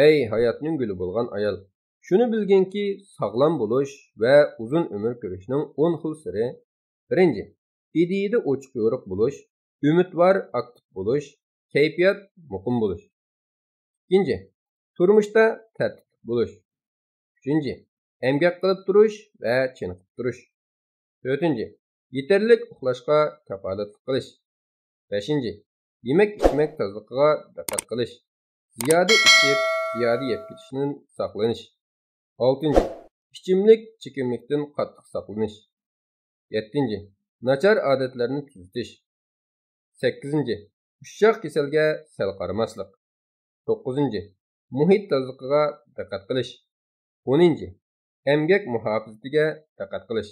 Ey hayotning guli bo'lgan ayol, shuni bilginki, sog'lom bo'lish va uzun umr ko'rishning 10 xil siri. Birinchi, ideyada ochiq yo'riq bo'lish, umidvor, aktiv bo'lish, kayfiyat muqim bo'lish. Ikkinchi, turmushda tartib bo'lish. Uchinchi, emgak qilib turish va chiniqib turish. To'rtinchi, yetarlik uxlashga kafolat qilish. Beshinchi, yemek içmek tozligiga diqqat qilish. Ziyoda ichib, ziyoda yeb ketishdan saqlanish. 6. İchimlik, chekimlikdan qattiq saqlanish. 7. Nachar odatlarni tuzatish. 8. Ushshoq kasalga sal qaramaslik. 9. Muhit tozligiga diqqat qilish. 10. Emgak muhofazatiga diqqat qilish.